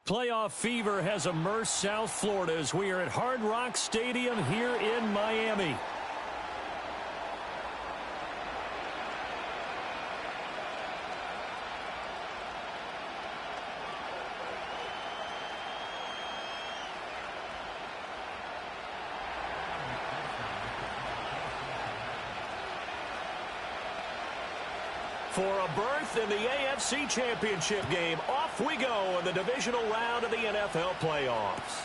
Playoff fever has immersed South Florida as we are at Hard Rock Stadium here in Miami. For a berth in the AFC Championship game, off we go in the divisional round of the NFL playoffs.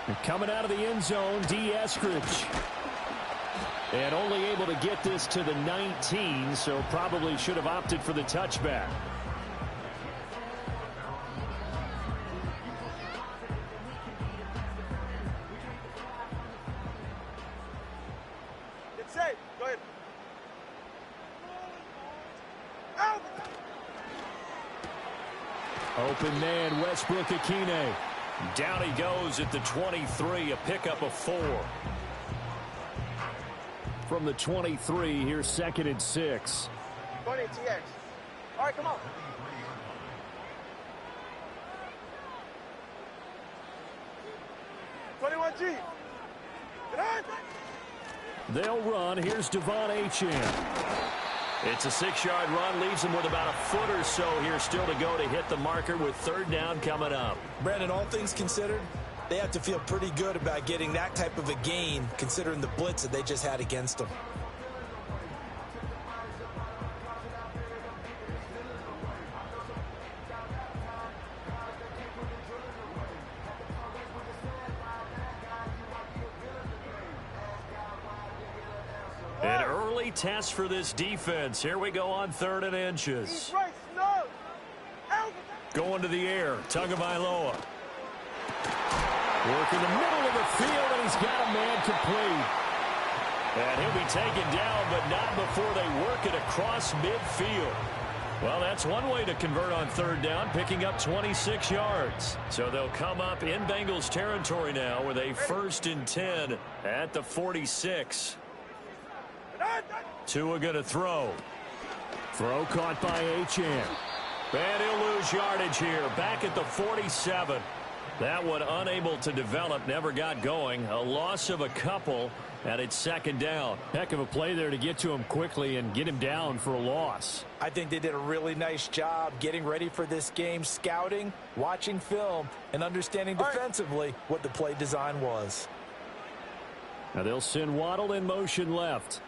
And coming out of the end zone, D. Eskridge. And only able to get this to the 19, so probably should have opted for the touchback. It's safe. Go ahead. Open man, Westbrook-Akine. Down he goes at the 23, a pickup of 4. From the 23, here's 2nd and 6. Go ahead, TX. All right, come on. G. Get on. They'll run. Here's Devon Achane. It's a 6-yard run, leaves them with about a foot or so here still to go to hit the marker with 3rd down coming up. Brandon, all things considered, they have to feel pretty good about getting that type of a gain considering the blitz that they just had against them. An early test for this defense. Here we go on 3rd and inches. Going to the air, Tagovailoa. Working the middle of the field, and he's got a man complete. And he'll be taken down, but not before they work it across midfield. Well, that's one way to convert on 3rd down, picking up 26 yards. So they'll come up in Bengals territory now with a 1st and 10 at the 46. Tua going to throw. Throw caught by Achane. And he'll lose yardage here. Back at the 47. That one unable to develop, never got going. A loss of a couple, and it's 2nd down. Heck of a play there to get to him quickly and get him down for a loss. I think they did a really nice job getting ready for this game, scouting, watching film, and understanding defensively what the play design was. Now they'll send Waddle in motion left.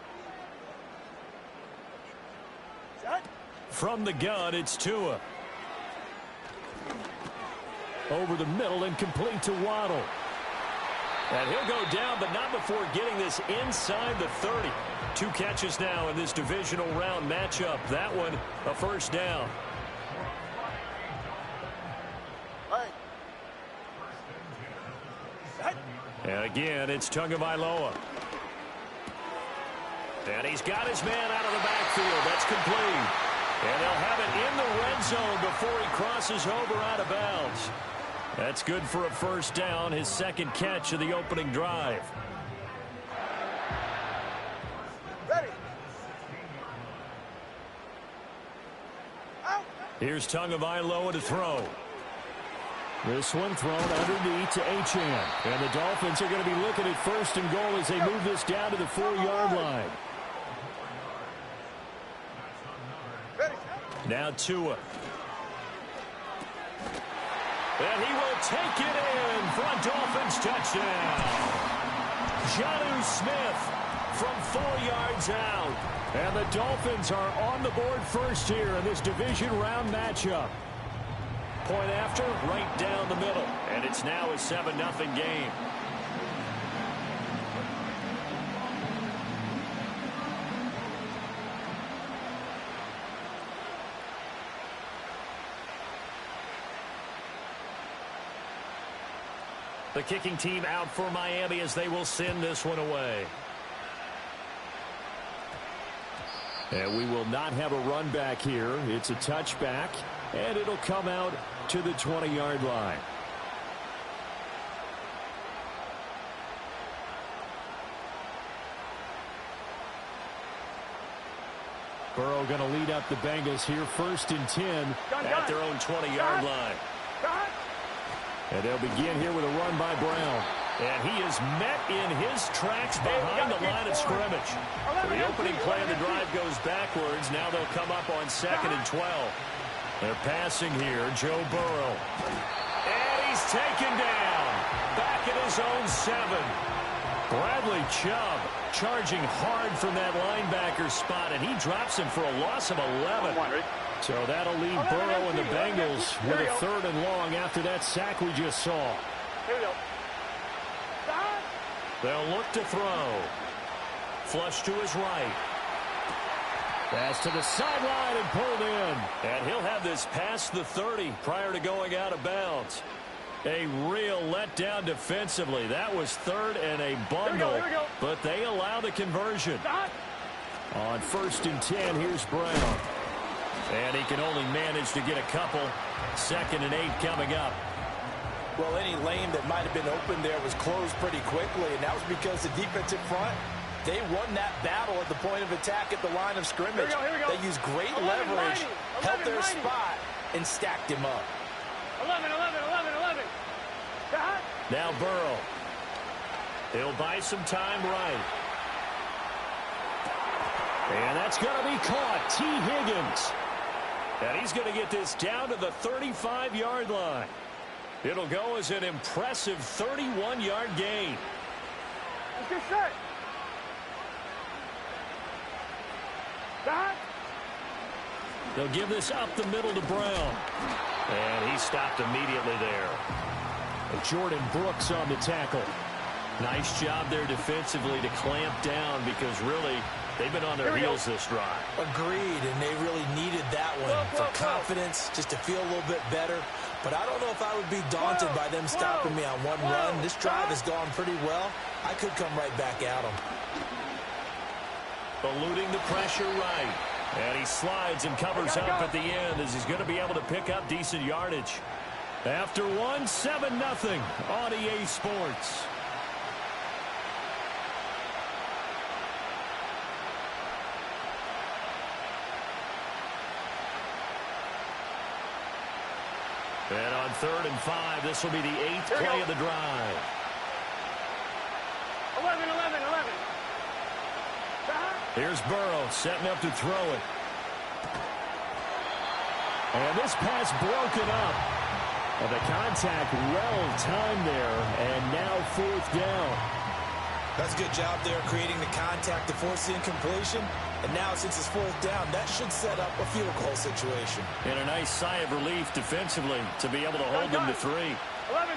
From the gun, it's Tua. Over the middle and complete to Waddle. And he'll go down, but not before getting this inside the 30. 2 catches now in this divisional round matchup. That one, a 1st down. And again, it's Tagovailoa. And he's got his man out of the backfield. That's complete. And they'll have it in the red zone before he crosses over out of bounds. That's good for a 1st down, his 2nd catch of the opening drive. Ready. Here's Tagovailoa to throw. This one thrown underneath to Achane. And the Dolphins are going to be looking at 1st and goal as they move this down to the 4-yard line. Now Tua. And he will take it in for a Dolphins touchdown. Jonnu Smith from 4 yards out. And the Dolphins are on the board first here in this division round matchup. Point after, right down the middle. And it's now a 7-0 game. The kicking team out for Miami as they will send this one away. And we will not have a run back here. It's a touchback, and it'll come out to the 20-yard line. Burrow going to lead up the Bengals here, 1st and 10 at their own 20-yard line. And they'll begin here with a run by Brown. And he is met in his tracks behind the line of scrimmage. The opening play of the drive goes backwards. Now they'll come up on 2nd and 12. They're passing here, Joe Burrow. And he's taken down. Back at his own 7. Bradley Chubb charging hard from that linebacker spot, and he drops him for a loss of 11. So that'll leave Burrow and the Bengals with a 3rd and long after that sack we just saw. Here we go. They'll look to throw. Flush to his right. Pass to the sideline and pulled in. And he'll have this past the 30 prior to going out of bounds. A real letdown defensively. That was 3rd and a bundle. Here we go. But they allow the conversion. On 1st and 10, here's Brown. And he can only manage to get a couple. 2nd and 8 coming up. Well, any lane that might have been open there was closed pretty quickly, and that was because the defensive front, they won that battle at the point of attack at the line of scrimmage. Here we go. They used great 11, leverage, 90, held their 90. spot, and stacked him up. 11. Now Burrow. He'll buy some time right. And that's going to be caught. T. Higgins. And he's going to get this down to the 35-yard line. It'll go as an impressive 31-yard gain. Let's get set. They'll give this up the middle to Brown. And he stopped immediately there. Jordan Brooks on the tackle. Nice job there defensively to clamp down because really they've been on their heels this drive. Agreed, and they really needed that one for confidence, just to feel a little bit better. But I don't know if I would be daunted by them stopping me on one run. This drive has gone pretty well. I could come right back at them. Eluding the pressure right. And he slides and covers up at the end as he's going to be able to pick up decent yardage. After one, 7-0 on EA Sports. And on 3rd and 5, this will be the 8th play of the drive. 11. Here's Burrow setting up to throw it. And this pass broken up. And the contact well timed there. And now 4th down. That's a good job there creating the contact to force the incompletion. And now since it's 4th down, that should set up a field goal situation. And a nice sigh of relief defensively to be able to hold them to 3. 11,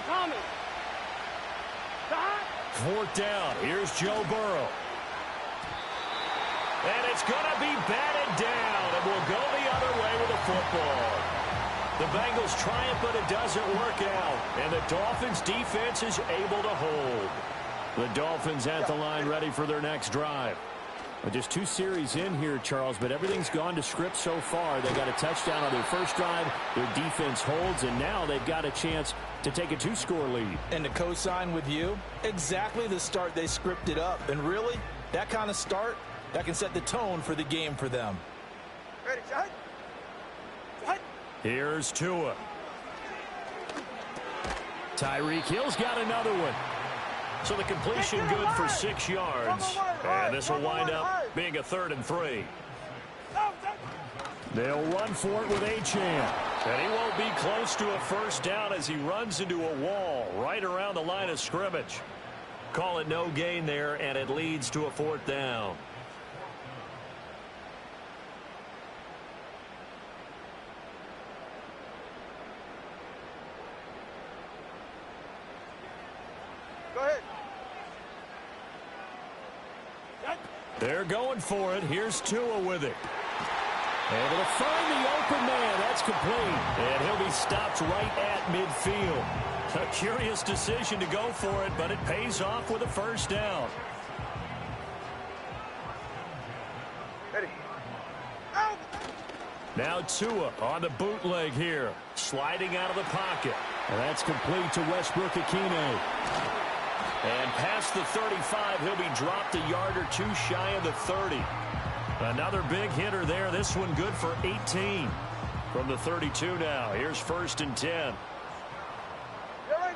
Thomas. 4th down. Here's Joe Burrow. And it's going to be batted down, and we'll go the other way with the football. The Bengals try it, but it doesn't work out. And the Dolphins defense is able to hold. The Dolphins at the line ready for their next drive. Well, just 2 series in here, Charles, but everything's gone to script so far. They got a touchdown on their first drive. Their defense holds, and now they've got a chance to take a 2-score lead. And to co-sign with you, exactly the start they scripted up. And really, that kind of start, that can set the tone for the game for them. Ready, shot. Here's Tua. Tyreek Hill's got another one. So the completion good for 6 yards. And this will wind up being a 3rd and 3. They'll run for it with Achane. And he won't be close to a 1st down as he runs into a wall right around the line of scrimmage. Call it no gain there, and it leads to a 4th down. Go ahead. They're going for it. Here's Tua with it. Able to find the open man. That's complete. And he'll be stopped right at midfield. A curious decision to go for it, but it pays off with a 1st down. Ready. Out. Now Tua on the bootleg here. Sliding out of the pocket. And that's complete to Westbrook-Ikhine. And past the 35, he'll be dropped a yard or 2 shy of the 30. Another big hitter there. This one good for 18. From the 32 now. Here's 1st and 10. Get ready.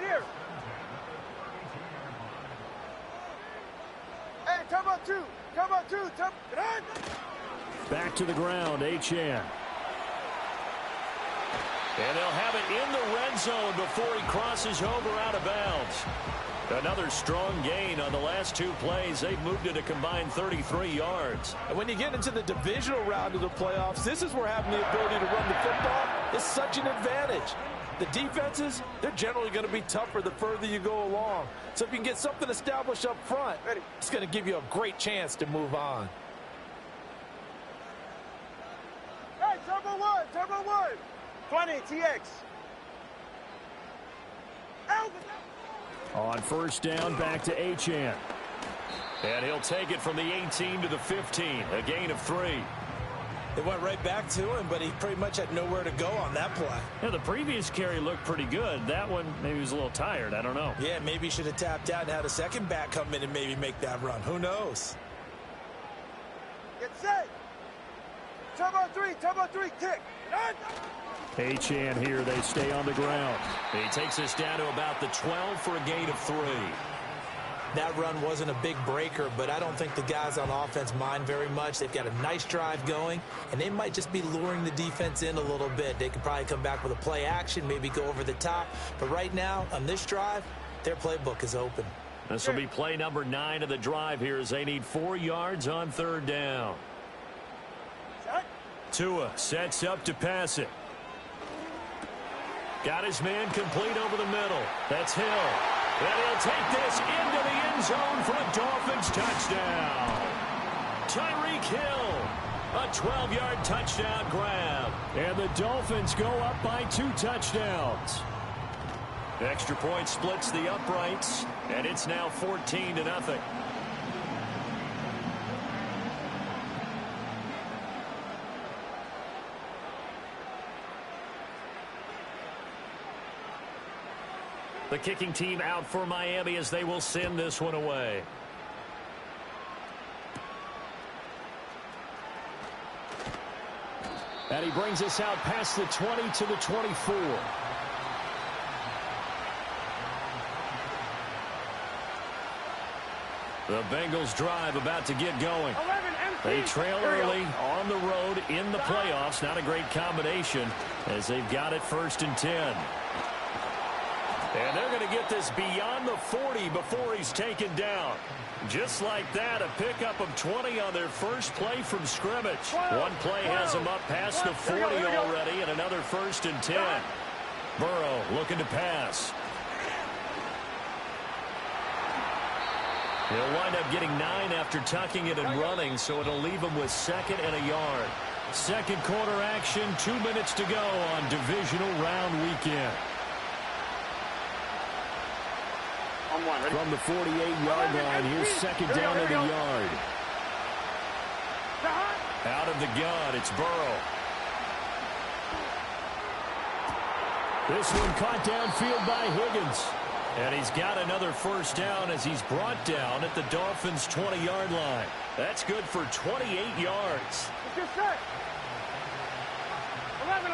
2, turbo. Get on. Back to the ground, Achane. And they'll have it in the red zone before he crosses over out of bounds. Another strong gain on the last 2 plays. They've moved it a combined 33 yards. And when you get into the divisional round of the playoffs, this is where having the ability to run the football is such an advantage. The defenses, they're generally going to be tougher the further you go along. So if you can get something established up front, it's going to give you a great chance to move on. Hey, turbo 1. 20, TX. Alvin. On first down, back to Achane. And he'll take it from the 18 to the 15, a gain of 3. They went right back to him, but he pretty much had nowhere to go on that play. Yeah, the previous carry looked pretty good. That one, maybe he was a little tired. I don't know. Yeah, maybe he should have tapped out and had a second back come in and maybe make that run. Who knows? Get set. Turbo 3, kick. Achane here, they stay on the ground. He takes us down to about the 12 for a gain of 3. That run wasn't a big breaker, but I don't think the guys on offense mind very much. They've got a nice drive going, and they might just be luring the defense in a little bit. They could probably come back with a play action, maybe go over the top. But right now, on this drive, their playbook is open. This will be play number 9 of the drive here as they need 4 yards on third down. Tua sets up to pass it. Got his man complete over the middle. That's Hill. And he'll take this into the end zone for a Dolphins touchdown. Tyreek Hill, a 12-yard touchdown grab. And the Dolphins go up by 2 touchdowns. Extra point splits the uprights, and it's now 14-0. The kicking team out for Miami as they will send this one away. And he brings us out past the 20 to the 24. The Bengals drive about to get going. They trail early on the road in the playoffs. Not a great combination as they've got it 1st and 10. And they're going to get this beyond the 40 before he's taken down. Just like that, a pickup of 20 on their first play from scrimmage. One play has them up past the 40 already, and another 1st and 10. Burrow looking to pass. He'll wind up getting 9 after tucking it and running, so it'll leave him with 2nd and a yard. Second quarter action, 2 minutes to go on divisional round weekend. From the 48-yard line, here's 2nd down at the yard. Out of the gun, it's Burrow. This one caught downfield by Higgins. And he's got another 1st down as he's brought down at the Dolphins' 20-yard line. That's good for 28 yards. Get set. 11.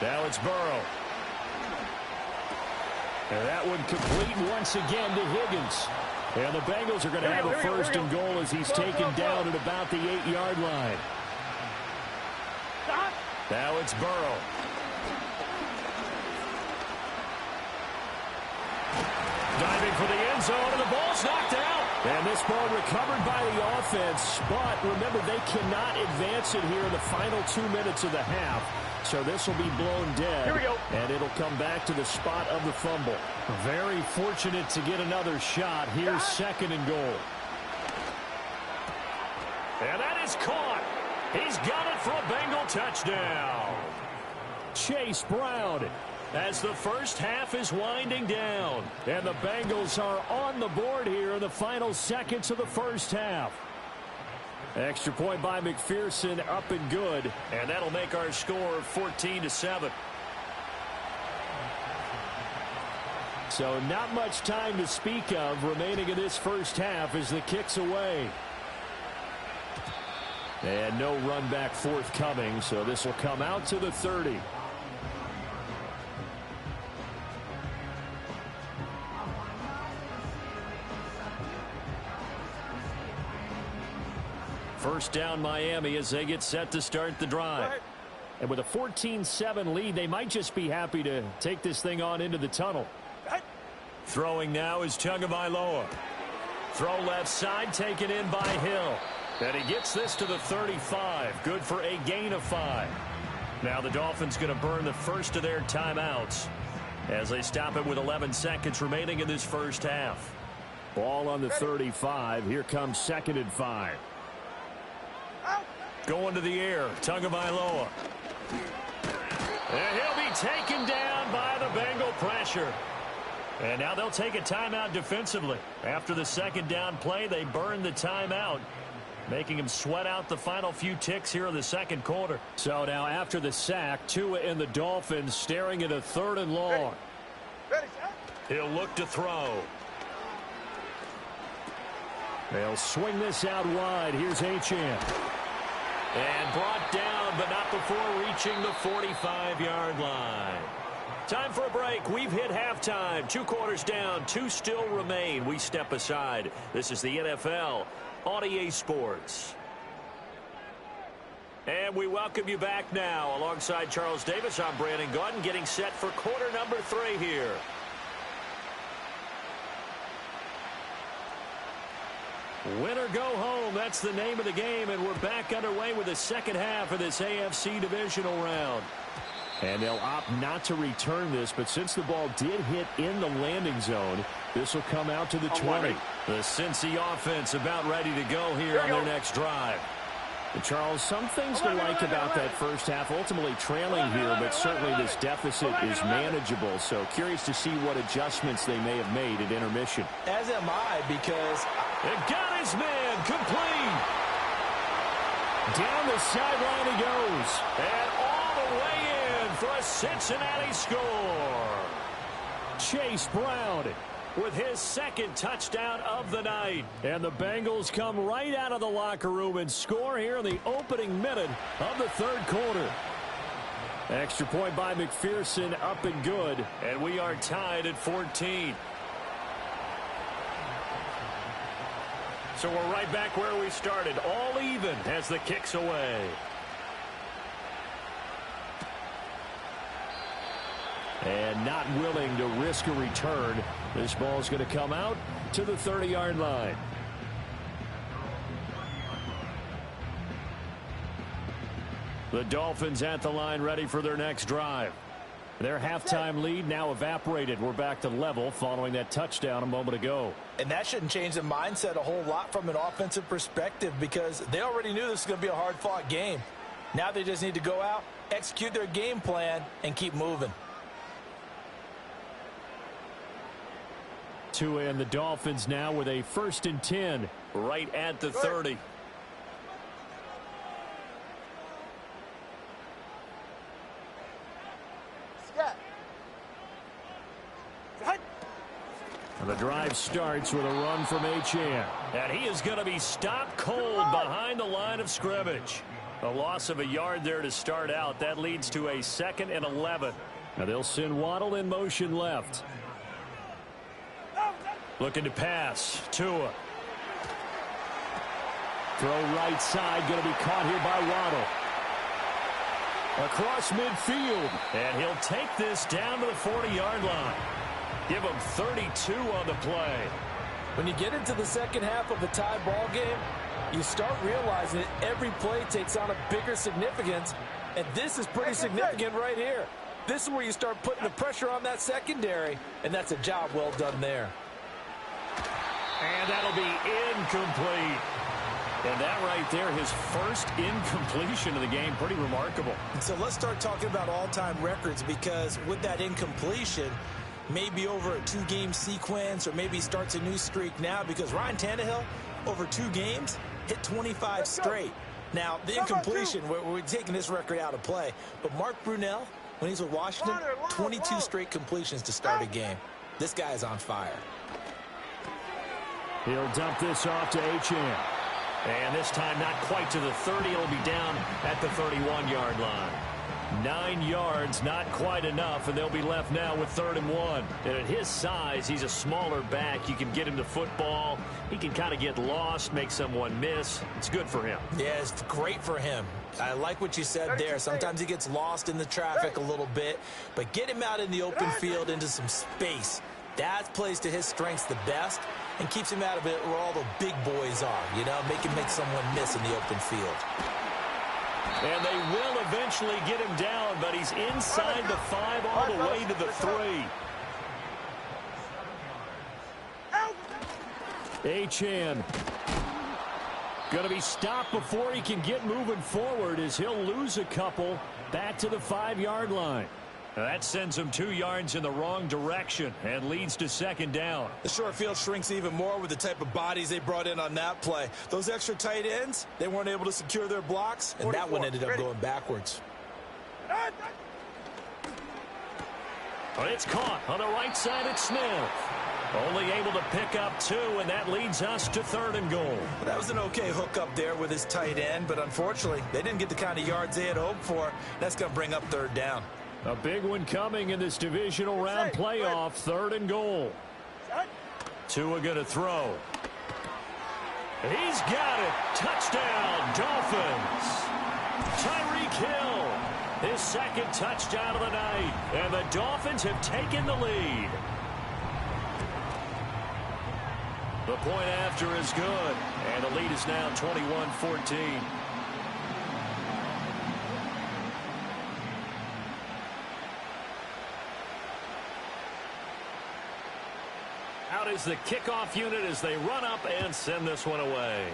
Now it's Burrow. And that one complete once again to Higgins. And the Bengals are going to have a 1st and goal as he's taken down at about the 8-yard line. Now it's Burrow. Diving for the end zone, and the ball's knocked out. And this ball recovered by the offense, but remember, they cannot advance it here in the final 2 minutes of the half. So this will be blown dead. Here we go. And it'll come back to the spot of the fumble. Very fortunate to get another shot. Here's 2nd and goal. And that is caught. He's got it for a Bengal touchdown. Chase Brown as the first half is winding down. And the Bengals are on the board here in the final seconds of the first half. Extra point by McPherson, up and good. And that'll make our score 14-7. So not much time to speak of remaining in this first half as the kick's away. And no run back forthcoming, so this will come out to the 30. First down Miami as they get set to start the drive. And with a 14-7 lead, they might just be happy to take this thing on into the tunnel. Throwing now is Tagovailoa. Throw left side, taken in by Hill. And he gets this to the 35. Good for a gain of 5. Now the Dolphins going to burn the first of their timeouts as they stop it with 11 seconds remaining in this first half. Ball on the 35. Here comes 2nd and 5. Going to the air, Tagovailoa. And he'll be taken down by the Bengal pressure. And now they'll take a timeout defensively. After the second down play, they burn the timeout, making him sweat out the final few ticks here in the second quarter. So now after the sack, Tua and the Dolphins staring at a 3rd and long. He'll look to throw. They'll swing this out wide. Here's Achane. And brought down, but not before reaching the 45-yard line. Time for a break. We've hit halftime. 2 quarters down, 2 still remain. We step aside. This is the NFL on EA Sports. And we welcome you back now. Alongside Charles Davis, I'm Brandon Gaudin, getting set for quarter number 3 here. Win or go home, that's the name of the game, and we're back underway with the second half of this AFC Divisional round. And they'll opt not to return this, but since the ball did hit in the landing zone, this will come out to the 20. The Cincy offense about ready to go here on their next drive. And Charles, some things to like about that first half, ultimately trailing here, but certainly this deficit is manageable. So curious to see what adjustments they may have made at intermission. As am I, because it got his man complete. Down the sideline he goes. And all the way in for a Cincinnati score. Chase Brown with his 2nd touchdown of the night. And the Bengals come right out of the locker room and score here in the opening minute of the 3rd quarter. Extra point by McPherson, up and good. And we are tied at 14. So we're right back where we started, all even as the kick's away. And not willing to risk a return. This ball's going to come out to the 30-yard line. The Dolphins at the line, ready for their next drive. Their halftime lead now evaporated. We're back to level following that touchdown a moment ago. And that shouldn't change the mindset a whole lot from an offensive perspective, because they already knew this was going to be a hard-fought game. Now they just need to go out, execute their game plan, and keep moving. Tua and the Dolphins now with a 1st and 10. Right at the 30. And the drive starts with a run from Achane. And he is going to be stopped cold behind the line of scrimmage. A loss of a yard there to start out. That leads to a 2nd and 11. Now they'll send Waddle in motion left. Looking to pass. Tua. Throw right side. Going to be caught here by Waddle. Across midfield. And he'll take this down to the 40-yard line. Give him 32 on the play. When you get into the second half of a tie ball game, you start realizing that every play takes on a bigger significance, and this is pretty significant right here. This is where you start putting the pressure on that secondary, and that's a job well done there. And that'll be incomplete. And that right there, his first incompletion of the game, pretty remarkable. So let's start talking about all-time records, because with that incompletion, maybe over a 2-game sequence, or maybe starts a new streak now, because Ryan Tannehill, over 2 games, hit 25 straight. Now, the incompletion, we're taking this record out of play, but Mark Brunell, when he's with Washington, 22 straight completions to start a game. This guy is on fire. He'll dump this off to Achane. And this time not quite to the 30. It'll be down at the 31-yard line. 9 yards, not quite enough, and they'll be left now with 3rd and 1. And at his size, he's a smaller back. You can get him the football. He can kind of get lost, make someone miss. It's good for him. Yeah, it's great for him. I like what you said there. Sometimes he gets lost in the traffic a little bit, but get him out in the open field into some space. That plays to his strengths the best and keeps him out of it where all the big boys are, you know, make someone miss in the open field. And they will eventually get him down, but he's inside the 5 all the way to the 3. Achane going to be stopped before he can get moving forward as he'll lose a couple back to the 5-yard line. That sends him 2 yards in the wrong direction and leads to 2nd down. The short field shrinks even more with the type of bodies they brought in on that play. Those extra tight ends, they weren't able to secure their blocks, and that one ended up going backwards. But it's caught on the right side at Smith. Only able to pick up 2, and that leads us to 3rd and goal. That was an okay hook up there with his tight end, but unfortunately, they didn't get the kind of yards they had hoped for. That's going to bring up 3rd down. A big one coming in this divisional round playoff. 3rd and goal. Tua going to throw. He's got it. Touchdown, Dolphins. Tyreek Hill, his 2nd touchdown of the night. And the Dolphins have taken the lead. The point after is good. And the lead is now 21-14. Out is the kickoff unit as they run up and send this one away.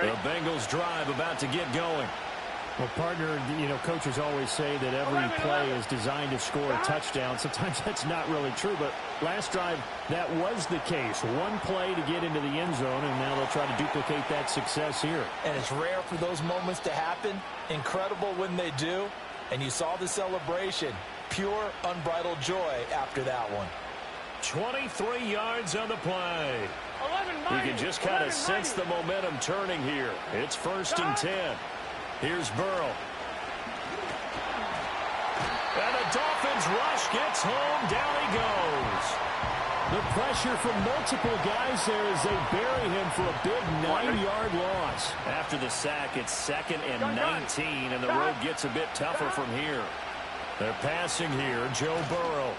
The Bengals drive about to get going. Well, partner, you know, coaches always say that every play is designed to score a touchdown. Sometimes that's not really true, but last drive, that was the case. One play to get into the end zone, and now they'll try to duplicate that success here. And it's rare for those moments to happen. Incredible when they do. And you saw the celebration. Pure, unbridled joy after that one. 23 yards on the play. You can just kind of sense the momentum turning here. It's 1st and 10. Here's Burrow. And the Dolphins rush gets home. Down he goes. The pressure from multiple guys there as they bury him for a big 9-yard loss. After the sack, it's 2nd and 19, and the road gets a bit tougher from here. They're passing here, Joe Burrow.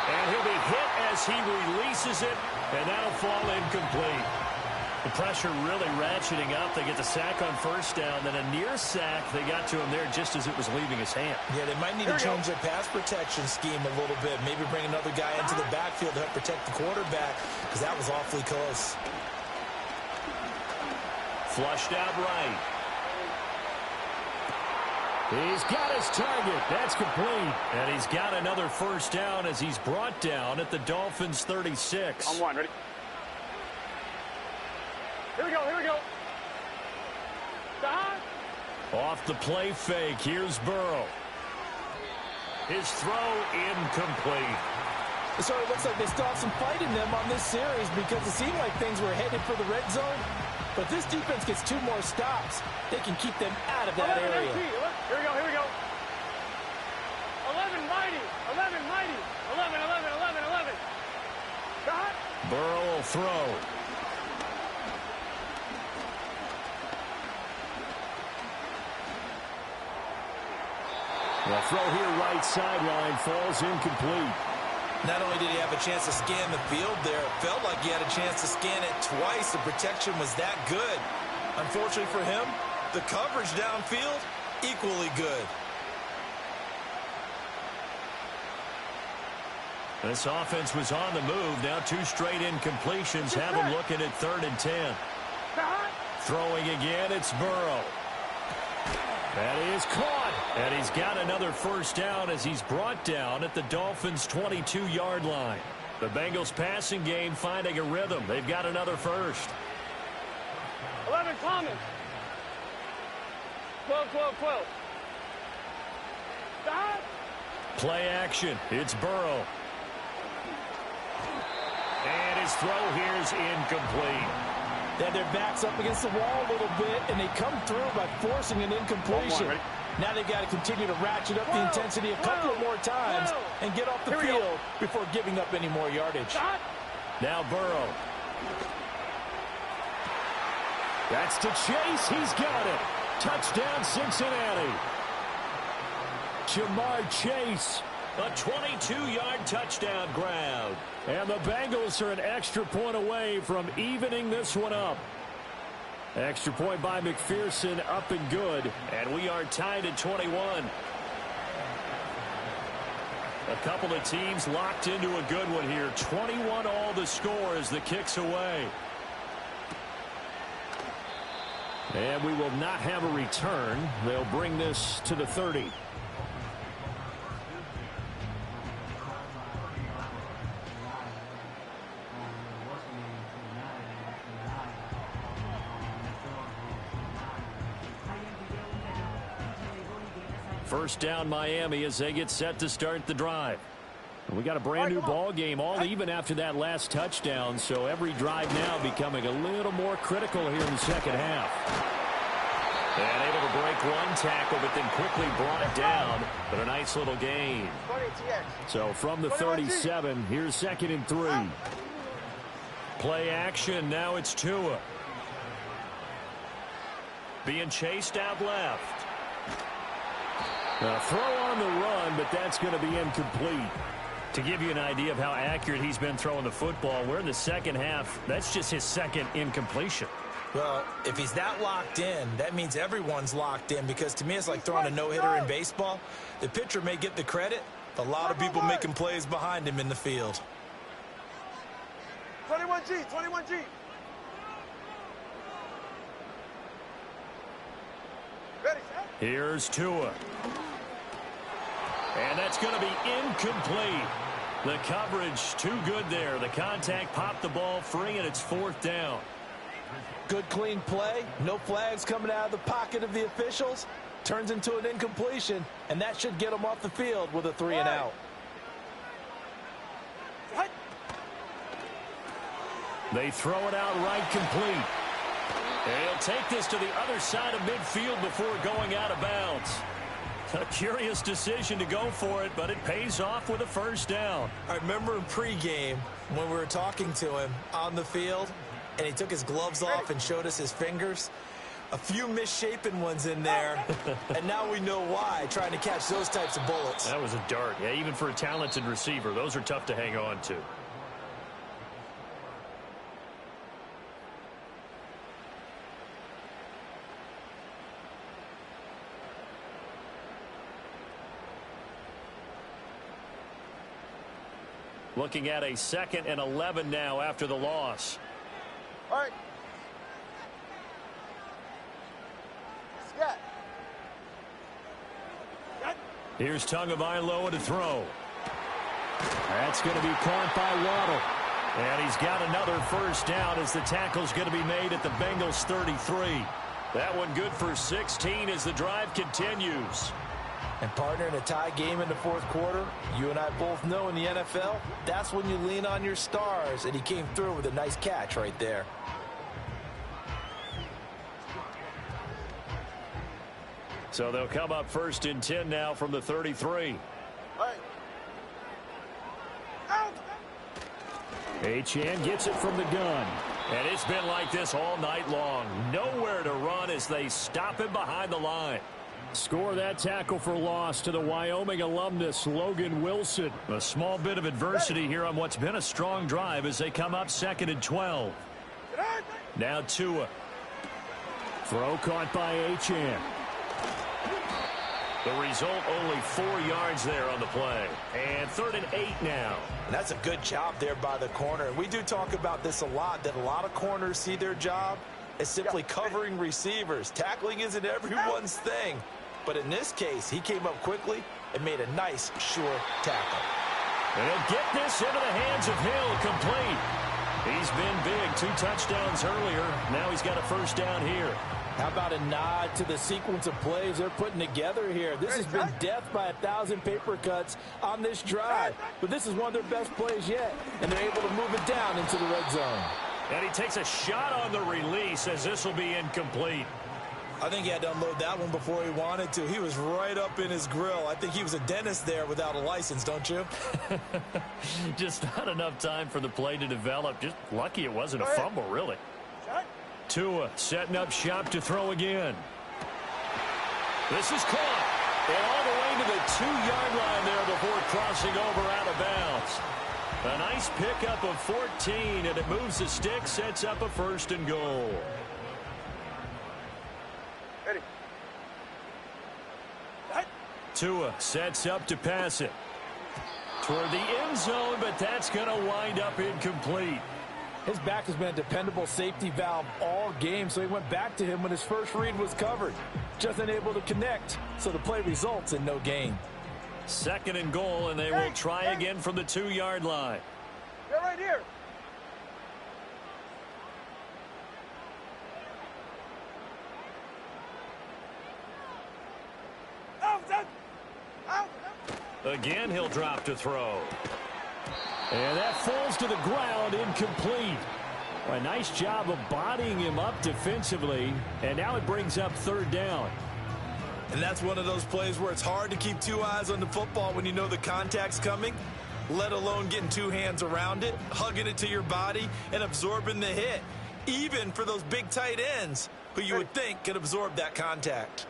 And he'll be hit as he releases it, and that'll fall incomplete. The pressure really ratcheting up. They get the sack on 1st down, then a near sack. They got to him there just as it was leaving his hand. Yeah, they might need to change their pass protection scheme a little bit. Maybe bring another guy into the backfield to help protect the quarterback, because that was awfully close. Flushed out right. He's got his target. That's complete. And he's got another 1st down as he's brought down at the Dolphins' 36. On 1, ready? Here we go, here we go. Stop. Off the play fake, here's Burrow. His throw incomplete. It sort of looks like they still have some fight in them on this series because it seemed like things were headed for the red zone. But this defense gets 2 more stops. They can keep them out of that area. Here we go, here we go. 11 mighty, 11 mighty, 11, 11, 11, 11. Stop. Burrow will throw. The throw here right sideline falls incomplete. Not only did he have a chance to scan the field there, it felt like he had a chance to scan it twice. The protection was that good. Unfortunately for him, the coverage downfield, equally good. This offense was on the move. Now 2 straight incompletions have him looking at 3rd and 10. Throwing again, it's Burrow. That is caught. And he's got another 1st down as he's brought down at the Dolphins' 22-yard line. The Bengals passing game finding a rhythm. They've got another 1st. 11 common. 12, 12, 12. Stop. Play action. It's Burrow. And his throw here is incomplete. They had their backs up against the wall a little bit, and they come through by forcing an incompletion. Now they've got to continue to ratchet up the intensity a couple of more times and get off the field before giving up any more yardage. Now Burrow. That's to Chase. He's got it. Touchdown, Cincinnati. Jamar Chase. A 22-yard touchdown grab. And the Bengals are an extra point away from evening this one up. Extra point by McPherson, up and good. And we are tied at 21. A couple of teams locked into a good one here. 21 all the score as the kick's away. And we will not have a return. They'll bring this to the 30. First down Miami as they get set to start the drive. We got a brand new ball game, all even after that last touchdown, so every drive now becoming a little more critical here in the second half. And able to break one tackle, but then quickly brought down, but a nice little gain. So from the 37, here's 2nd and 3. Play action, now it's Tua. Being chased out left. A throw on the run, but that's going to be incomplete. To give you an idea of how accurate he's been throwing the football, we're in the second half. That's just his second incompletion. Well, if he's that locked in, that means everyone's locked in, because to me it's like throwing a no-hitter in baseball. The pitcher may get the credit, but a lot of people making plays behind him in the field. 21G, 21G. Ready, set. Here's Tua. And that's going to be incomplete. The coverage too good there. The contact popped the ball free, and it's 4th down. Good clean play. No flags coming out of the pocket of the officials. Turns into an incompletion, and that should get them off the field with a 3-and-out. They throw it out right complete. And he'll take this to the other side of midfield before going out of bounds. A curious decision to go for it, but it pays off with a first down. I remember in pregame when we were talking to him on the field, and he took his gloves off and showed us his fingers. A few misshapen ones in there, and now we know why, trying to catch those types of bullets. That was a dart. Yeah, even for a talented receiver, those are tough to hang on to. Looking at a 2nd and 11 now after the loss. All right. Scat. Here's Tagovailoa to throw. That's going to be caught by Waddle. And he's got another first down as the tackle's going to be made at the Bengals 33. That one good for 16 as the drive continues. And partner, in a tie game in the 4th quarter, you and I both know in the NFL, that's when you lean on your stars, and he came through with a nice catch right there. So they'll come up 1st and 10 now from the 33. All right. Achane gets it from the gun. And it's been like this all night long. Nowhere to run as they stop him behind the line. Score that tackle for loss to the Wyoming alumnus, Logan Wilson. A small bit of adversity here on what's been a strong drive as they come up 2nd and 12. Now Tua. Throw caught by Achane. The result, only 4 yards there on the play. And 3rd and 8 now. And that's a good job there by the corner. We do talk about this a lot, that a lot of corners see their job as simply covering receivers. Tackling isn't everyone's thing. But in this case, he came up quickly and made a nice, sure tackle. And he'll get this into the hands of Hill, complete. He's been big. 2 touchdowns earlier. Now he's got a first down here. How about a nod to the sequence of plays they're putting together here? This has been death by 1,000 paper cuts on this drive. But this is one of their best plays yet, and they're able to move it down into the red zone. And he takes a shot on the release as this will be incomplete. I think he had to unload that one before he wanted to. He was right up in his grill. I think he was a dentist there without a license, don't you? Just not enough time for the play to develop. Just lucky it wasn't a fumble, really. Tua setting up shop to throw again. This is caught. And all the way to the 2-yard line there before crossing over out of bounds. A nice pickup of 14, and it moves the stick, sets up a 1st and goal. Ready. Tua sets up to pass it toward the end zone, but that's going to wind up incomplete. His back has been a dependable safety valve all game, so he went back to him when his first read was covered. Just unable to connect, so the play results in no gain. 2nd and goal, and they will try again from the 2-yard line. You're right here. Again, he'll drop to throw. And that falls to the ground, incomplete. A nice job of bodying him up defensively, and now it brings up 3rd down. And that's one of those plays where it's hard to keep 2 eyes on the football when you know the contact's coming, let alone getting 2 hands around it, hugging it to your body, and absorbing the hit, even for those big tight ends who you would think could absorb that contact.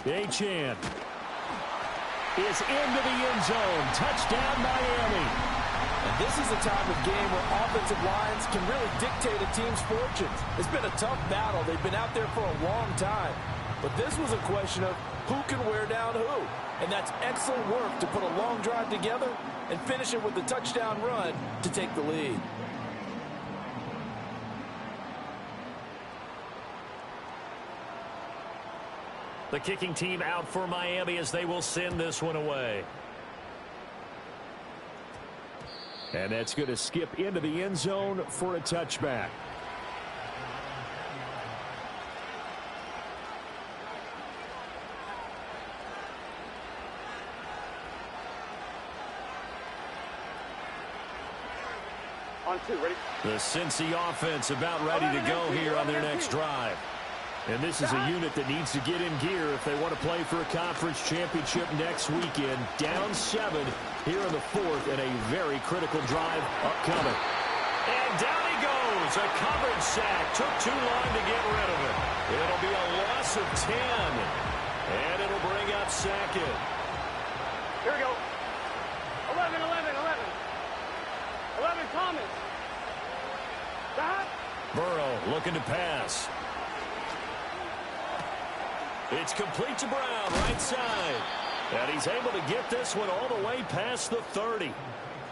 Achane is into the end zone. Touchdown, Miami. And this is a time of game where offensive lines can really dictate a team's fortunes. It's been a tough battle. They've been out there for a long time. But this was a question of who can wear down who. And that's excellent work to put a long drive together and finish it with a touchdown run to take the lead. The kicking team out for Miami as they will send this one away. And that's going to skip into the end zone for a touchback. On 2, ready? The Cincy offense about ready to go here on their next drive. And this is a unit that needs to get in gear if they want to play for a conference championship next weekend. Down 7 here in the 4th, and a very critical drive upcoming. And down he goes. A coverage sack. Took too long to get rid of it. It'll be a loss of 10. And it'll bring up 2nd. Here we go. 11, 11, 11. 11 Thomas. Stop. Burrow looking to pass. It's complete to Brown, right side. And he's able to get this one all the way past the 30.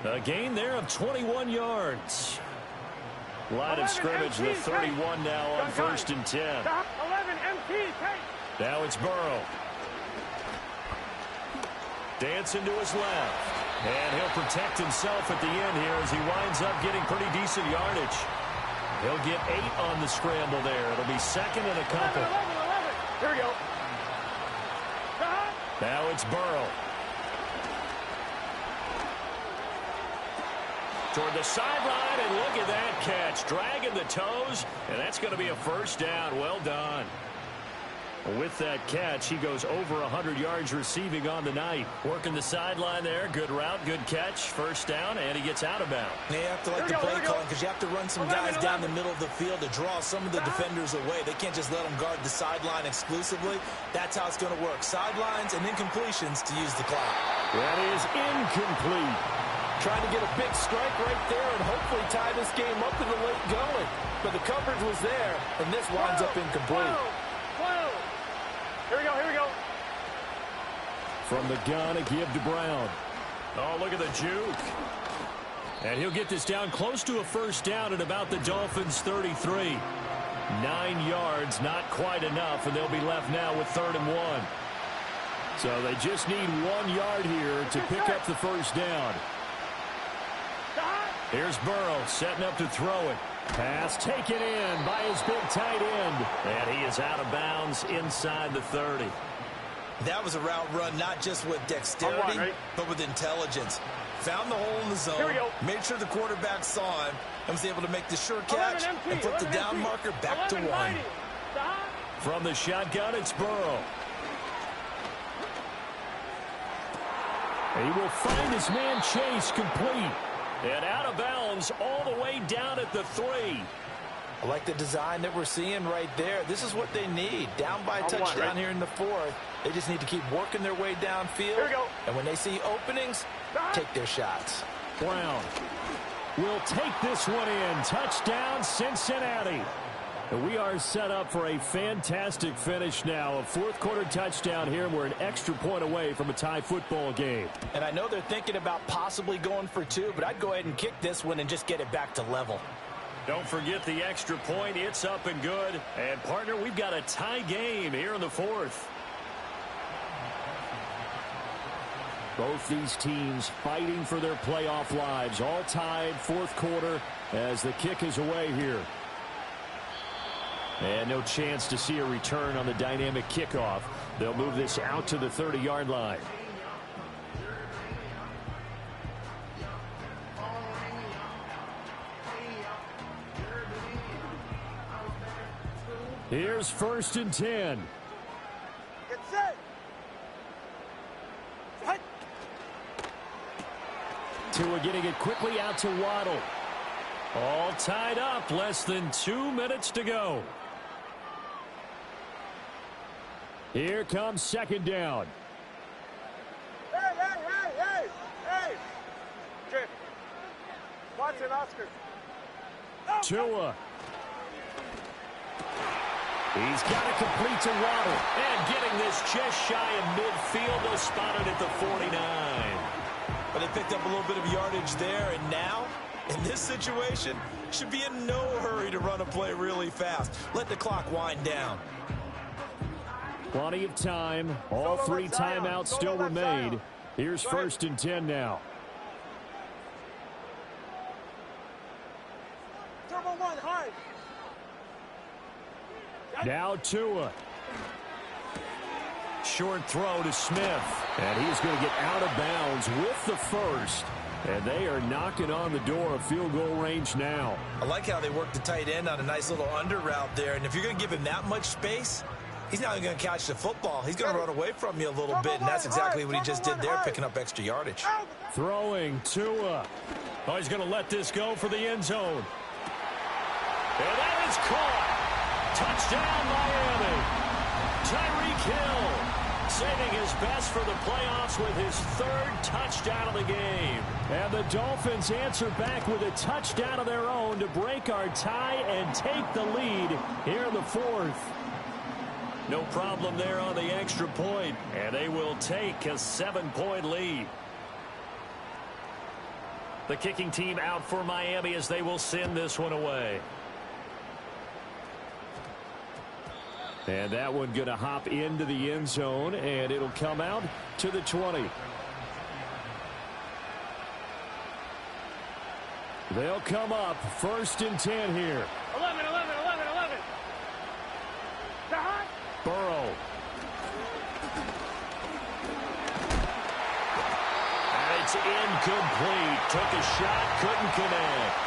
A gain there of 21 yards. Line of scrimmage, the 31 now on 1st and 10. 11 MT, take. Now it's Burrow. Dancing to his left. And he'll protect himself at the end here as he winds up getting pretty decent yardage. He'll get 8 on the scramble there. It'll be 2nd and a couple. 11, 11, 11. Here we go. Now it's Burrow. Toward the sideline, and look at that catch. Dragging the toes, and that's going to be a 1st down. Well done. With that catch, he goes over 100 yards receiving on the night. Working the sideline there. Good route, good catch. 1st down, and he gets out of bounds. They have to like the play calling because you have to run some guys down the middle of the field to draw some of the defenders away. They can't just let them guard the sideline exclusively. That's how it's going to work. Sidelines and incompletions to use the clock. That is incomplete. Trying to get a big strike right there and hopefully tie this game up in the late going. But the coverage was there, and this winds up incomplete. 12. Here we go, here we go. From the gun, a give to Brown. Oh, look at the juke. And he'll get this down close to a 1st down at about the Dolphins' 33. 9 yards, not quite enough, and they'll be left now with 3rd and 1. So they just need 1 yard here to pick up the 1st down. Here's Burrow setting up to throw it. Pass taken in by his big tight end. And he is out of bounds inside the 30. That was a route run not just with dexterity, but with intelligence. Found the hole in the zone, made sure the quarterback saw him, and was able to make the sure catch and put the down marker back to 1. From the shotgun, it's Burrow. He will find his man Chase complete. And out of bounds all the way down at the 3. I like the design that we're seeing right there. This is what they need. Down by a touchdown here in the 4th. They just need to keep working their way downfield. And when they see openings, take their shots. Brown will take this one in. Touchdown, Cincinnati. And we are set up for a fantastic finish now. A fourth-quarter touchdown here. We're an extra point away from a tie football game. And I know they're thinking about possibly going for 2, but I'd go ahead and kick this one and just get it back to level. Don't forget the extra point. It's up and good. And, partner, we've got a tie game here in the 4th. Both these teams fighting for their playoff lives. All tied, fourth quarter, as the kick is away here. And no chance to see a return on the dynamic kickoff. They'll move this out to the 30-yard line. Here's 1st and 10. Get set. Hut. Tua getting it quickly out to Waddle. All tied up. Less than 2 minutes to go. Here comes 2nd down. Hey. Trip. Watson, Oscar. Tua. He's got it complete to Waddle. And getting this just shy of midfield. They'll spot it at the 49. But they picked up a little bit of yardage there, and now, in this situation, should be in no hurry to run a play really fast. Let the clock wind down. Plenty of time. All 3 timeouts still remain. Here's 1st and 10 now. Turbo 1, hard. Now Tua. Short throw to Smith. And he's going to get out of bounds with the 1st. And they are knocking on the door of field goal range now. I like how they work the tight end on a nice little under route there. And if you're going to give him that much space, he's not even going to catch the football. He's going to run away from you a little bit, and that's exactly what he just did there, picking up extra yardage. Throwing Tua. Oh, he's going to let this go for the end zone. And that is caught. Touchdown, Miami. Tyreek Hill saving his best for the playoffs with his 3rd touchdown of the game. And the Dolphins answer back with a touchdown of their own to break our tie and take the lead here in the 4th. No problem there on the extra point, and they will take a 7-point lead. The kicking team out for Miami as they will send this one away. And that one going to hop into the end zone, and it'll come out to the 20. They'll come up 1st and 10 here. 11. Burrow. And it's incomplete. Took a shot, couldn't connect.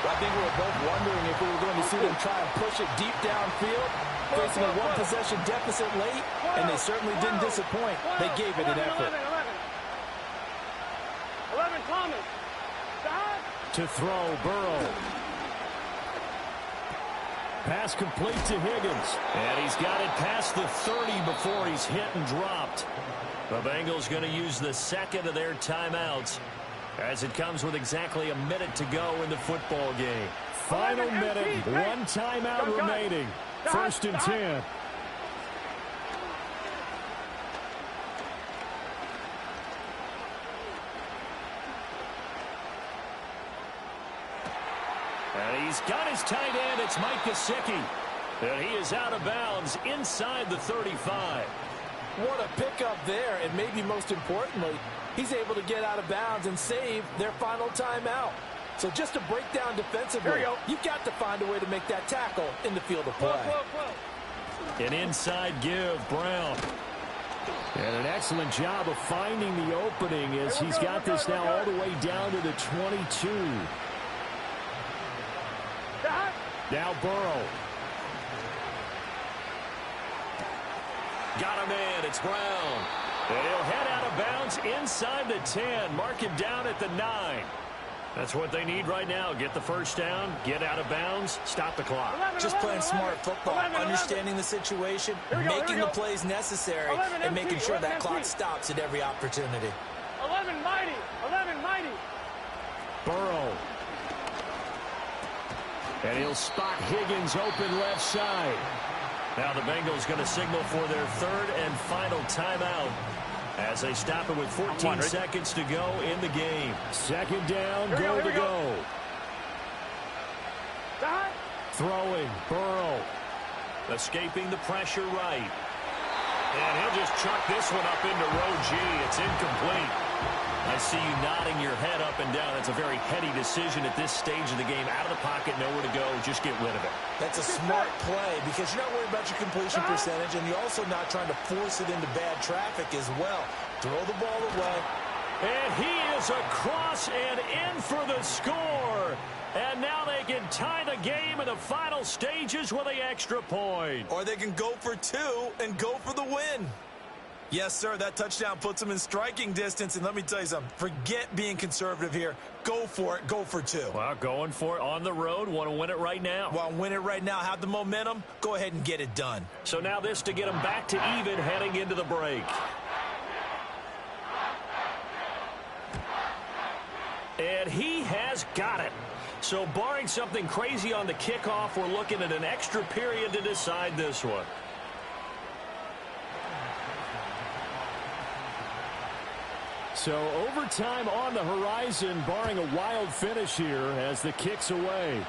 I think we were both wondering if we were going to see them try and push it deep downfield, facing a one-possession deficit late, and they certainly didn't disappoint. They gave it an effort. 11, Thomas. To throw, Burrow. Pass complete to Higgins. And he's got it past the 30 before he's hit and dropped. The Bengals going to use the 2nd of their timeouts as it comes with exactly a minute to go in the football game. Final minute, 1 timeout remaining. 1st and 10. And he's got his tight end. It's Mike Gesicki. And he is out of bounds inside the 35. What a pickup there, and maybe most importantly, he's able to get out of bounds and save their final timeout. So just to break down defensively, you've got to find a way to make that tackle in the field of play. An inside give, Brown. And an excellent job of finding the opening as he's got this now all the way down to the 22. Now Burrow. Got him in. It's Brown. And he'll head out of bounds inside the 10. Mark him down at the 9. That's what they need right now. Get the first down, get out of bounds, stop the clock. Just playing smart football, understanding the situation, making the plays necessary, and making sure that clock stops at every opportunity. 11 mighty. 11 mighty. Burrow. And he'll spot Higgins open left side. Now the Bengals going to signal for their third and final timeout as they stop it with 14 seconds to go in the game. Second down, goal to go. Throwing, Burrow. Escaping the pressure right. And he'll just chuck this one up into row G. It's incomplete. I see you nodding your head up and down. That's a very heady decision at this stage of the game. Out of the pocket, nowhere to go. Just get rid of it. That's a smart play because you're not worried about your completion percentage, and you're also not trying to force it into bad traffic as well. Throw the ball away. And he is across and in for the score. And now they can tie the game in the final stages with the extra point. Or they can go for two and go for the win. Yes, sir, that touchdown puts them in striking distance. And let me tell you something, forget being conservative here. Go for it, go for two. Well, going for it on the road. Want to win it right now. Well, win it right now, have the momentum. Go ahead and get it done. So now this to get them back to even heading into the break. And he has got it. So barring something crazy on the kickoff, we're looking at an extra period to decide this one. So overtime on the horizon, barring a wild finish here as the kick's away.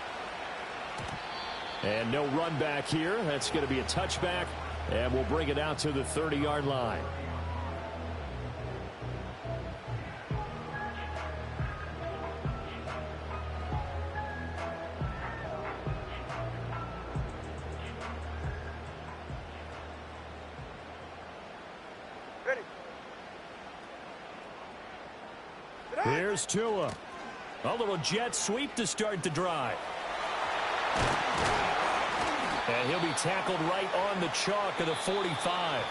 And no run back here. That's going to be a touchback, and we'll bring it out to the 30-yard line. Here's Tua. A little jet sweep to start the drive. And he'll be tackled right on the chalk of the 45.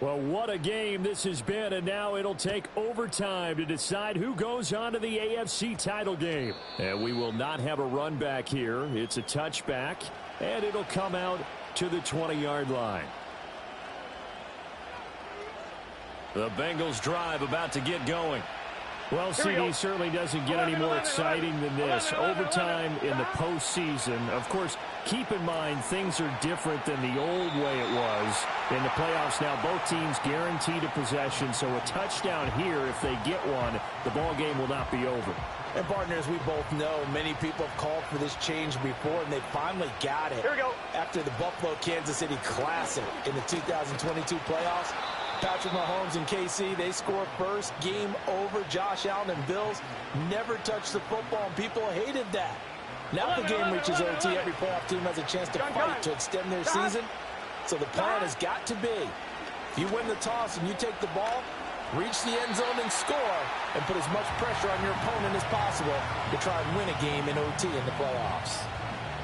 Well, what a game this has been, and now it'll take overtime to decide who goes on to the AFC title game. And we will not have a run back here. It's a touchback, and it'll come out to the 20-yard line. The Bengals drive about to get going. Well, CD certainly doesn't get any more exciting than this. Overtime in the postseason. Of course, keep in mind things are different than the old way it was in the playoffs. Now both teams guaranteed a possession, so a touchdown here, if they get one, the ball game will not be over. And partners, we both know many people have called for this change before, and they finally got it. Here we go. After the Buffalo-Kansas City Classic in the 2022 playoffs, Patrick Mahomes and KC, they score first. Game over. Josh Allen and Bills never touched the football, and people hated that. Now the game reaches OT. Every playoff team has a chance to fight to extend their season. So the plan has got to be, if you win the toss and you take the ball, reach the end zone and score, and put as much pressure on your opponent as possible to try and win a game in OT in the playoffs.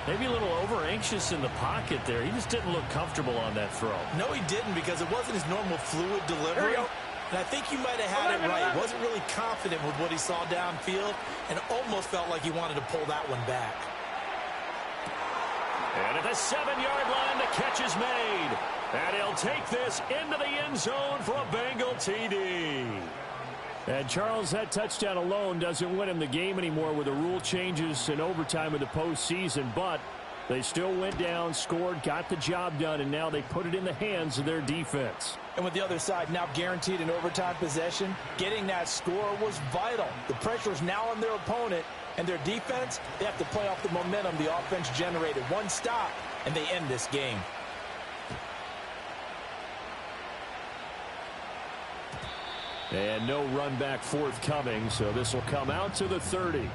Maybe a little over-anxious in the pocket there. He just didn't look comfortable on that throw. No, he didn't, because it wasn't his normal fluid delivery. And I think you might have had it right. He wasn't really confident with what he saw downfield and almost felt like he wanted to pull that one back. And at the 7-yard line, the catch is made. And he'll take this into the end zone for a Bengal TD. And Charles, that touchdown alone doesn't win him the game anymore with the rule changes and overtime in the postseason, but They still went down, scored, got the job done, and now they put it in the hands of their defense. And with the other side now guaranteed an overtime possession, getting that score was vital. The pressure is now on their opponent, and their defense, they have to play off the momentum the offense generated. One stop, and they end this game. And no run back forthcoming, so this will come out to the 30.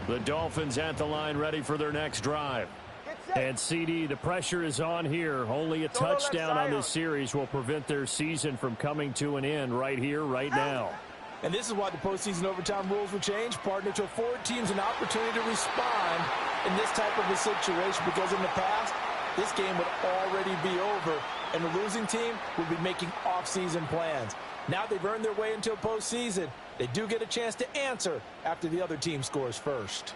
The Dolphins at the line, ready for their next drive. And CD, the pressure is on here. Only a touchdown on this series will prevent their season from coming to an end right here, right now. And this is why the postseason overtime rules will change, partner, to afford teams an opportunity to respond in this type of a situation, because in the past, this game would already be over, and the losing team would be making off-season plans. Now they've earned their way into a postseason. They do get a chance to answer after the other team scores first.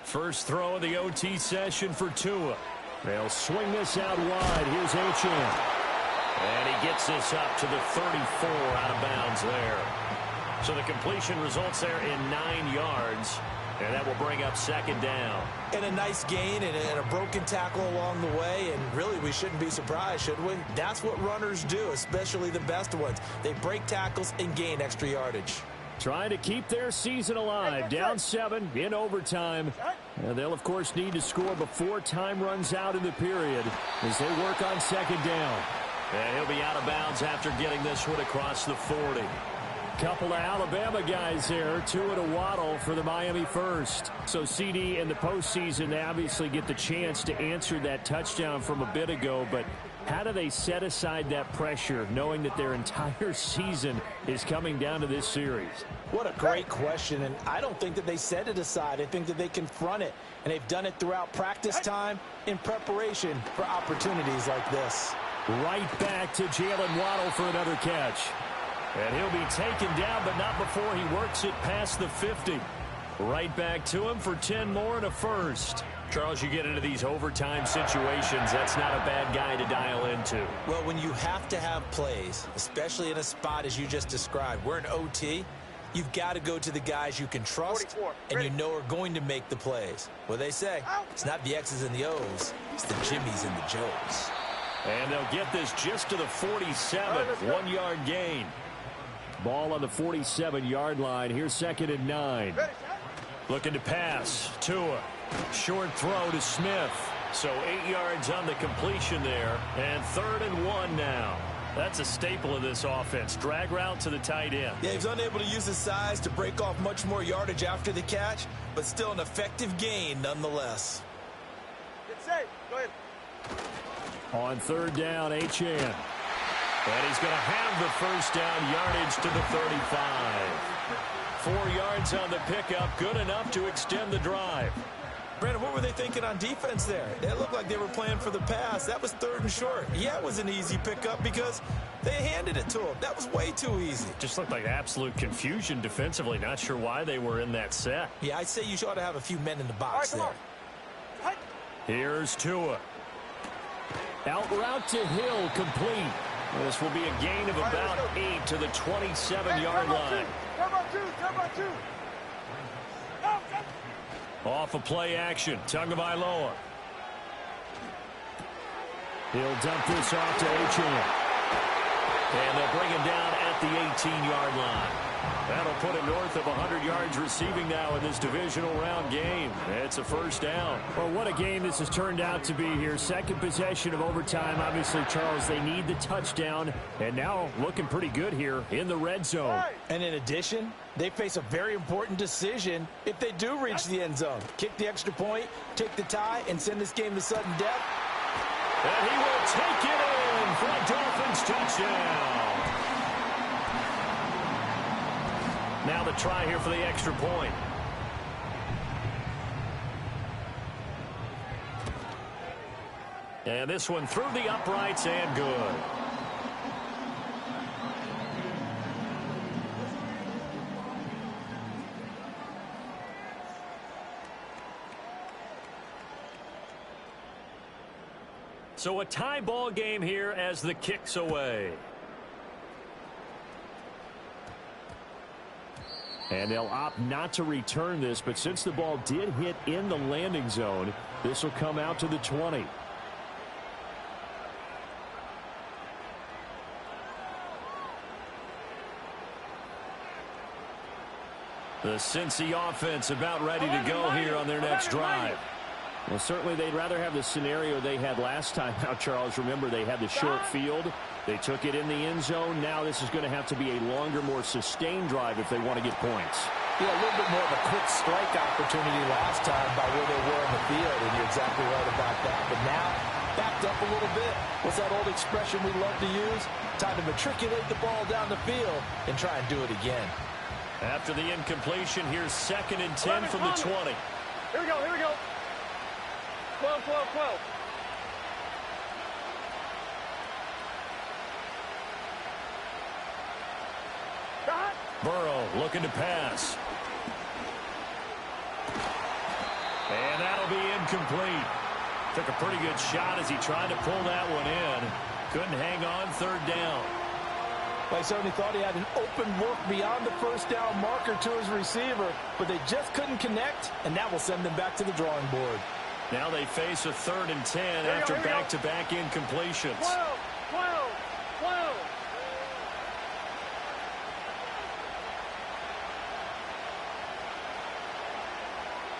First throw of the OT session for Tua. They'll swing this out wide. Here's Achane. And he gets this up to the 34 out of bounds there. So the completion results there in 9 yards. And that will bring up second down. And a nice gain and a broken tackle along the way. And really, we shouldn't be surprised, should we? That's what runners do, especially the best ones. They break tackles and gain extra yardage. Trying to keep their season alive. Down 7 in overtime. And they'll, of course, need to score before time runs out in the period as they work on second down. And he'll be out of bounds after getting this one across the 40. Couple of Alabama guys there, Tua to Waddle for the Miami first. So CD in the postseason, they obviously get the chance to answer that touchdown from a bit ago, but how do they set aside that pressure knowing that their entire season is coming down to this series? What a great question, and I don't think that they set it aside. I think that they confront it, and they've done it throughout practice time in preparation for opportunities like this. Right back to Jalen Waddle for another catch. And he'll be taken down, but not before he works it past the 50. Right back to him for 10 more and a first. Charles, you get into these overtime situations, that's not a bad guy to dial into. Well, when you have to have plays, especially in a spot as you just described, we're in OT, you've got to go to the guys you can trust and you know are going to make the plays. Well, they say it's not the X's and the O's, it's the Jimmies and the Joes. And they'll get this just to the 47, 1 yard gain. Ball on the 47-yard line. Here's second and 9. Looking to pass. Tua. Short throw to Smith. So 8 yards on the completion there. And 3rd and 1 now. That's a staple of this offense. Drag route to the tight end. Yeah, he's unable to use his size to break off much more yardage after the catch, but still an effective gain nonetheless. Get safe. Go ahead. On 3rd down, Achane. And he's going to have the first down, yardage to the 35. 4 yards on the pickup, good enough to extend the drive. Brandon, what were they thinking on defense there? It looked like they were playing for the pass. That was 3rd and short. Yeah, it was an easy pickup because they handed it to him. That was way too easy. Just looked like absolute confusion defensively. Not sure why they were in that set. Yeah, I'd say you ought to have a few men in the box there. Here's Tua. Out route to Hill, complete. This will be a gain of about 8 to the 27-yard line. Off of play action, Tagovailoa. He'll dump this off to Achane. And they'll bring him down at the 18-yard line. That'll put him north of 100 yards receiving now in this divisional round game. It's a first down. Well, what a game this has turned out to be here. Second possession of overtime. Obviously, Charles, they need the touchdown. And now looking pretty good here in the red zone. And in addition, they face a very important decision if they do reach the end zone. Kick the extra point, take the tie, and send this game to sudden death. And he will take it in for a Dolphins touchdown. Now the try here for the extra point. And this one through the uprights and good. So a tie ball game here as the kick's away. And they'll opt not to return this, but since the ball did hit in the landing zone, this will come out to the 20. The Cincy offense about ready to go here on their next drive. Well, certainly they'd rather have the scenario they had last time out, Charles. Remember, they had the short field. They took it in the end zone. Now this is going to have to be a longer, more sustained drive if they want to get points. Yeah, a little bit more of a quick strike opportunity last time by where they were in the field, and you're exactly right about that. But now, backed up a little bit. What's that old expression we love to use? Time to matriculate the ball down the field and try and do it again. After the incompletion, here's 2nd and 10 from the 20. Here we go, here we go. 12, 12, 12. Shot. Burrow looking to pass. And that'll be incomplete. Took a pretty good shot as he tried to pull that one in. Couldn't hang on 3rd down. Like certainly thought he had an open look beyond the first down marker to his receiver, but they just couldn't connect, and that will send them back to the drawing board. Now they face a 3rd and 10 after back-to-back incompletions. 12, 12, 12.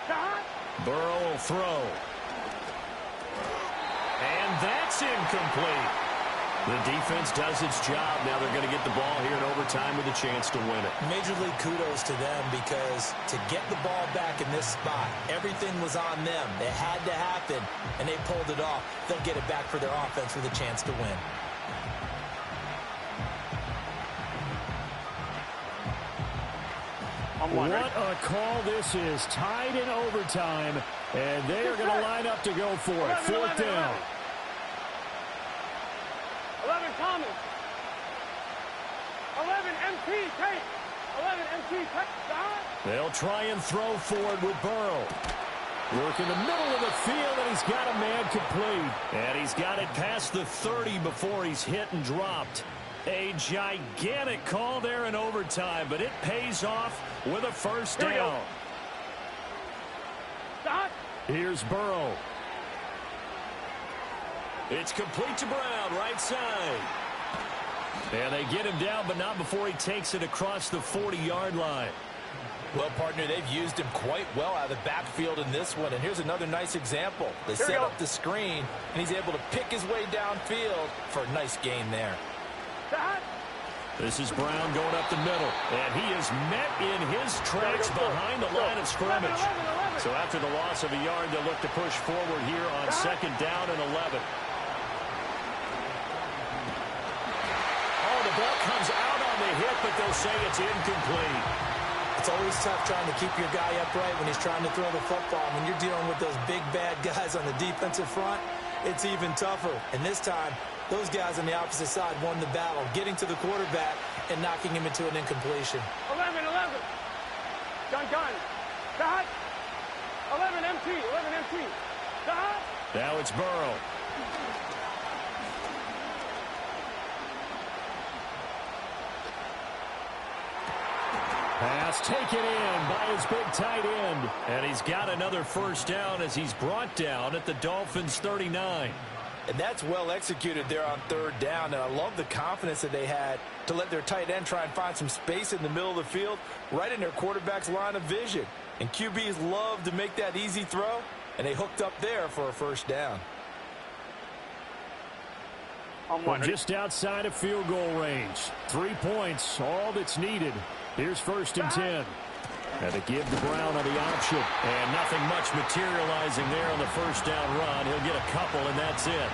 Shot. Burrow will throw. And that's incomplete. The defense does its job. Now they're going to get the ball here in overtime with a chance to win it. Major league kudos to them because to get the ball back in this spot, everything was on them. It had to happen, and they pulled it off. They'll get it back for their offense with a chance to win. What a call this is. Tied in overtime, and they are going to line up to go for it. 4th down. 11 Thomas. 11 MT take. 11 MT take. Shot. They'll try and throw forward with Burrow. Work in the middle of the field, and he's got a man complete. And he's got it past the 30 before he's hit and dropped. A gigantic call there in overtime, but it pays off with a 1st down. Shot. Here's Burrow. It's complete to Brown, right side. And they get him down, but not before he takes it across the 40-yard line. Well, partner, they've used him quite well out of the backfield in this one. And here's another nice example. They set up the screen, and he's able to pick his way downfield for a nice gain there. Shot. This is Brown going up the middle, and he is met in his tracks behind the line of scrimmage. So after the loss of a yard, they'll look to push forward here on 2nd down and 11. Oh, the ball comes out on the hit, but they'll say it's incomplete. It's always tough trying to keep your guy upright when he's trying to throw the football. When you're dealing with those big, bad guys on the defensive front, it's even tougher. And this time, those guys on the opposite side won the battle, getting to the quarterback and knocking him into an incompletion. 11, 11. Gun. Shot. 11 MT. 11 MT. Shot. Now it's Burrow. Pass taken in by his big tight end. And he's got another 1st down as he's brought down at the Dolphins' 39. And that's well executed there on 3rd down. And I love the confidence that they had to let their tight end try and find some space in the middle of the field, right in their quarterback's line of vision. And QBs love to make that easy throw, and they hooked up there for a 1st down. Well, just outside of field goal range. 3 points, all that's needed. Here's 1st and 10. And a give to Brown on the option. And nothing much materializing there on the 1st down run. He'll get a couple, and that's it.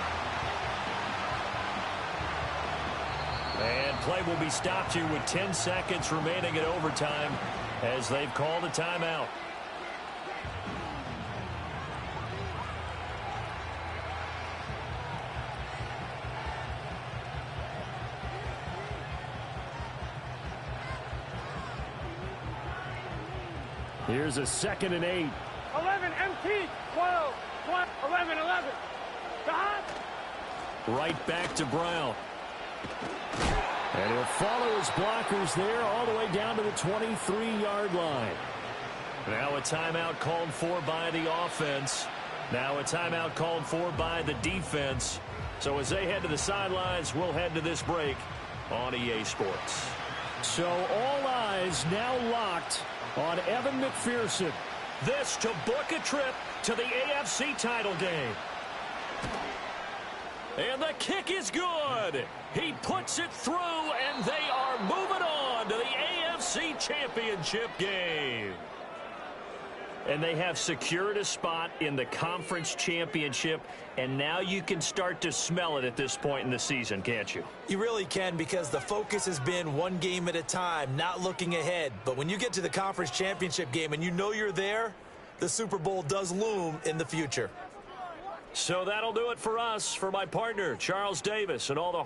And play will be stopped here with 10 seconds remaining at overtime as they've called a timeout. Here's a 2nd and 8. 11 MT. 12. 11, 11. Shot. Right back to Brown. And he'll follow his blockers there all the way down to the 23-yard line. Now a timeout called for by the offense. Now a timeout called for by the defense. So as they head to the sidelines, we'll head to this break on EA Sports. So all eyes now locked on Evan McPherson. This to book a trip to the AFC title game. And the kick is good. He puts it through, and they are moving on to the AFC Championship game. And they have secured a spot in the conference championship, and now you can start to smell it at this point in the season, can't you? You really can, because the focus has been one game at a time, not looking ahead. But when you get to the conference championship game and you know you're there, the Super Bowl does loom in the future. So that'll do it for us. For my partner, Charles Davis, and all the